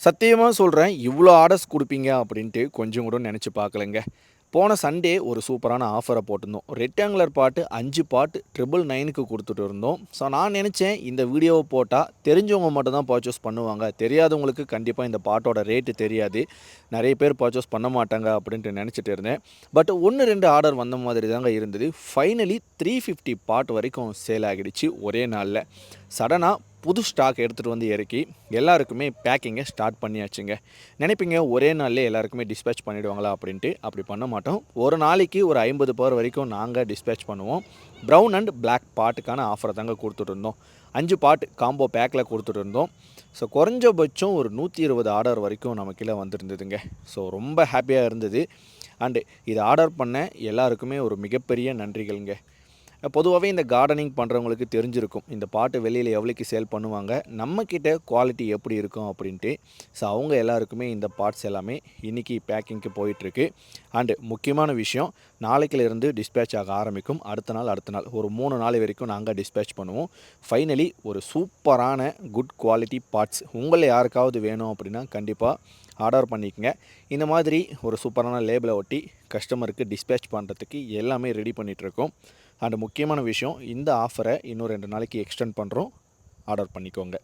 சத்தியமாக சொல்கிறேன், இவ்வளோ ஆர்டர்ஸ் கொடுப்பீங்க அப்படின்ட்டு கொஞ்சம் கூட நினச்சி பார்க்கலங்க. போன சண்டே ஒரு சூப்பரான ஆஃபரை போட்டிருந்தோம். ரெக்டாங்குலர் பாட்டு 5 பாட்டு 999க்கு கொடுத்துட்டு இருந்தோம். ஸோ நான் நினச்சேன் இந்த வீடியோவை போட்டால் தெரிஞ்சவங்க மட்டும் தான் பர்ச்சேஸ் பண்ணுவாங்க, தெரியாதவங்களுக்கு கண்டிப்பாக இந்த பாட்டோட ரேட்டு தெரியாது, நிறைய பேர் பர்ச்சேஸ் பண்ண மாட்டாங்க அப்படின்ட்டு நினச்சிட்டு இருந்தேன். பட் 1-2 ஆர்டர் வந்த மாதிரி தாங்க இருந்தது. ஃபைனலி 350 பாட்டு வரைக்கும் சேல் ஆகிடுச்சு ஒரே நாளில். சடனாக புது ஸ்டாக் எடுத்துகிட்டு வந்து இறக்கி எல்லாருக்குமே பேக்கிங்கை ஸ்டார்ட் பண்ணியாச்சுங்க. நினைப்பீங்க ஒரே நாள்லேயே எல்லாருக்குமே டிஸ்பேச் பண்ணிவிடுவாங்களா அப்படின்ட்டு. அப்படி பண்ண மாட்டோம். ஒரு நாளைக்கு ஒரு 50 பேர் வரைக்கும் நாங்கள் டிஸ்பேச் பண்ணுவோம். ப்ரௌன் அண்ட் பிளாக் பாட்டுக்கான ஆஃபரை தாங்க கொடுத்துட்டு இருந்தோம். 5 பாட்டு காம்போ பேக்கில் கொடுத்துட்டு இருந்தோம். ஸோ குறைஞ்சபட்சம் ஒரு 120 ஆர்டர் வரைக்கும் நமக்குள்ளே வந்துருந்ததுங்க. ஸோ ரொம்ப ஹாப்பியாக இருந்தது. அண்டு இதை ஆர்டர் பண்ண எல்லாருக்குமே ஒரு மிகப்பெரிய நன்றிகள்ங்க. பொதுவாகவே இந்த கார்டனிங் பண்ணுறவங்களுக்கு தெரிஞ்சிருக்கும் இந்த பாட்டு வெளியில் எவ்வளோக்கு சேல் பண்ணுவாங்க, நம்மக்கிட்ட குவாலிட்டி எப்படி இருக்கும் அப்படின்ட்டு. ஸோ அவங்க எல்லாருக்குமே இந்த பார்ட்ஸ் எல்லாமே இன்றைக்கி பேக்கிங்க்கு போயிட்டுருக்கு. அண்டு முக்கியமான விஷயம், நாளைக்கிலேருந்து டிஸ்பேச் ஆக ஆரம்பிக்கும். அடுத்த நாள் ஒரு 3 நாள் வரைக்கும் நாங்கள் டிஸ்பேச் பண்ணுவோம். ஃபைனலி ஒரு சூப்பரான குட் குவாலிட்டி பார்ட்ஸ் உங்களை யாருக்காவது வேணும் அப்படின்னா கண்டிப்பாக ஆர்டர் பண்ணிக்கங்க. இந்த மாதிரி ஒரு சூப்பரான லேபிளை ஒட்டி கஸ்டமருக்கு டிஸ்பேச் பண்ணுறதுக்கு எல்லாமே ரெடி பண்ணிகிட்ருக்கோம். அண்ட் முக்கியமான விஷயம், இந்த ஆஃபரை இன்னும் 2 நாளைக்கு எக்ஸ்டெண்ட் பண்ணுறோம். ஆர்டர் பண்ணிக்கோங்க.